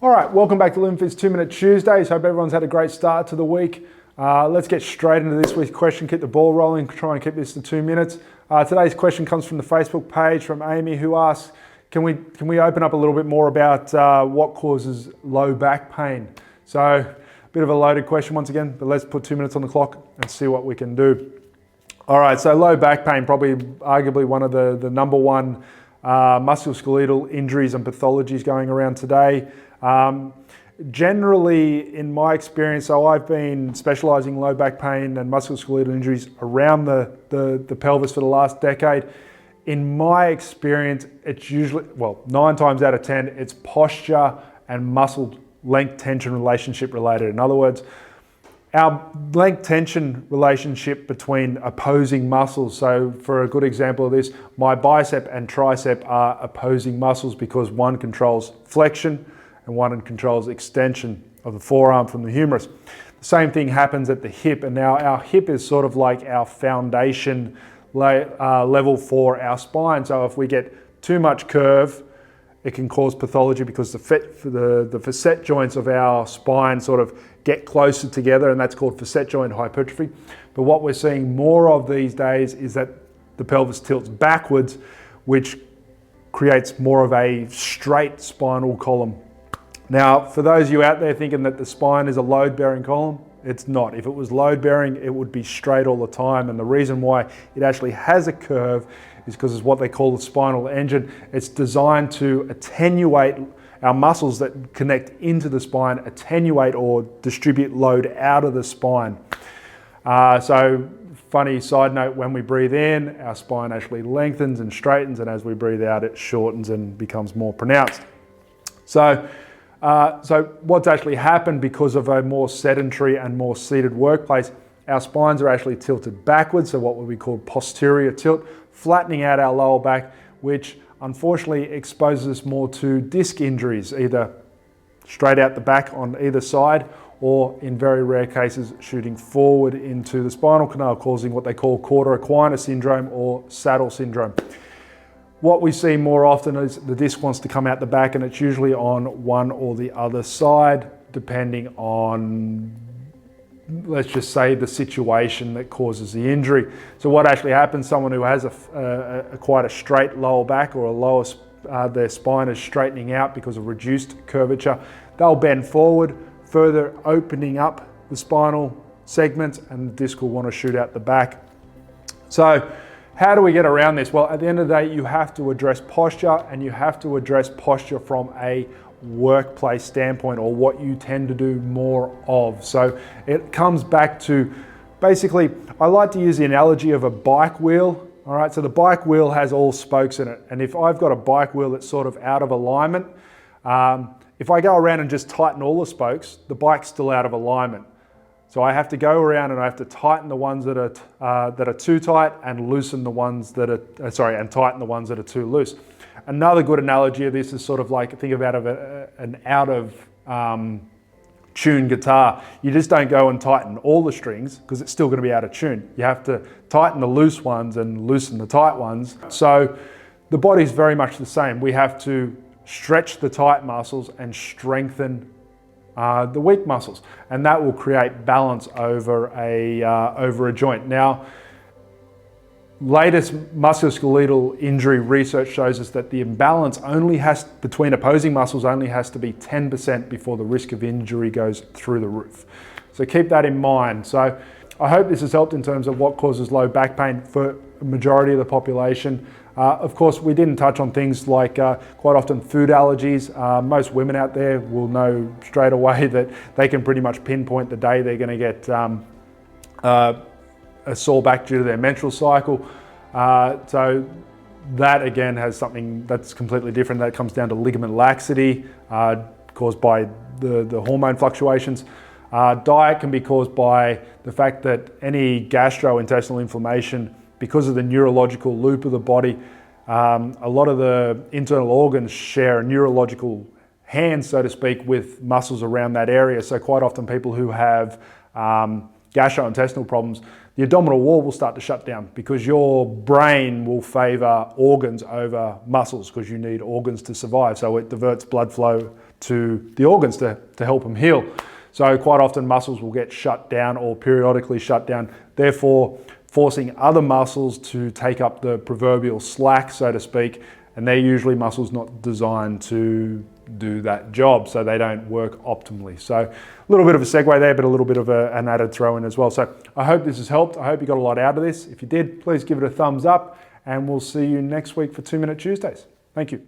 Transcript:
All right, welcome back to LympHit's 2-Minute Tuesdays. Hope everyone's had a great start to the week. Let's get straight into this week's question. Keep the ball rolling, try and keep this to 2 minutes. Today's question comes from the Facebook page from Amy, who asks, can we open up a little bit more about what causes low back pain? So a bit of a loaded question once again, but let's put 2 minutes on the clock and see what we can do. All right, so low back pain, probably arguably one of the number one musculoskeletal injuries and pathologies going around today. Generally, in my experience, so I've been specializing in low back pain and musculoskeletal injuries around the pelvis for the last decade. In my experience, it's usually, 9 times out of 10, it's posture and muscle length tension relationship related. In other words, our length tension relationship between opposing muscles. So for a good example of this, my bicep and tricep are opposing muscles because one controls flexion and one controls extension of the forearm from the humerus. The same thing happens at the hip, and now our hip is sort of like our foundation level for our spine. So if we get too much curve, it can cause pathology because the facet joints of our spine sort of get closer together, and that's called facet joint hypertrophy. But what we're seeing more of these days is that the pelvis tilts backwards, which creates more of a straight spinal column. Now, for those of you out there thinking that the spine is a load-bearing column, it's not. If it was load-bearing, it would be straight all the time. And the reason why it actually has a curve is because it's what they call the spinal engine. It's designed to attenuate our muscles that connect into the spine, attenuate or distribute load out of the spine. So funny side note, when we breathe in, our spine actually lengthens and straightens, and as we breathe out, it shortens and becomes more pronounced. So what's actually happened because of a more sedentary and more seated workplace, our spines are actually tilted backwards, so what would be called posterior tilt, flattening out our lower back, which unfortunately exposes us more to disc injuries, either straight out the back on either side, or in very rare cases, shooting forward into the spinal canal, causing what they call cauda equina syndrome or saddle syndrome. What we see more often is the disc wants to come out the back, and it's usually on one or the other side, depending on, let's just say, the situation that causes the injury. So what actually happens, someone who has quite a straight lower back, or their spine is straightening out because of reduced curvature, they'll bend forward, further opening up the spinal segments, and the disc will want to shoot out the back. So how do we get around this? Well, at the end of the day, you have to address posture, and you have to address posture from a workplace standpoint, or what you tend to do more of. So it comes back to, basically, I like to use the analogy of a bike wheel. All right, so the bike wheel has all spokes in it, and if I've got a bike wheel that's sort of out of alignment, if I go around and just tighten all the spokes, the bike's still out of alignment. So I have to go around and I have to tighten the ones that are too tight, and loosen the ones that are, and tighten the ones that are too loose. Another good analogy of this is sort of like, think about an out of tune guitar. You just don't go and tighten all the strings because it's still going to be out of tune. You have to tighten the loose ones and loosen the tight ones. So the body's very much the same. We have to stretch the tight muscles and strengthen the weak muscles, and that will create balance over a joint. Now, latest musculoskeletal injury research shows us that the imbalance between opposing muscles only has to be 10% before the risk of injury goes through the roof. So keep that in mind. So I hope this has helped in terms of what causes low back pain for the majority of the population. Of course, we didn't touch on things like quite often food allergies. Most women out there will know straight away that they can pretty much pinpoint the day they're going to get a sore back due to their menstrual cycle. So that again has something that's completely different. That comes down to ligament laxity caused by the hormone fluctuations. Diet can be caused by the fact that any gastrointestinal inflammation, because of the neurological loop of the body, a lot of the internal organs share a neurological hand, so to speak, with muscles around that area. So quite often people who have gastrointestinal problems, the abdominal wall will start to shut down because your brain will favor organs over muscles because you need organs to survive. So it diverts blood flow to the organs to help them heal. So quite often muscles will get shut down or periodically shut down, therefore forcing other muscles to take up the proverbial slack, so to speak, and they're usually muscles not designed to do that job, so they don't work optimally. So a little bit of a segue there, but a little bit of an added throw in as well. So I hope this has helped. I hope you got a lot out of this. If you did, please give it a thumbs up, and we'll see you next week for 2 Minute Tuesdays. Thank you.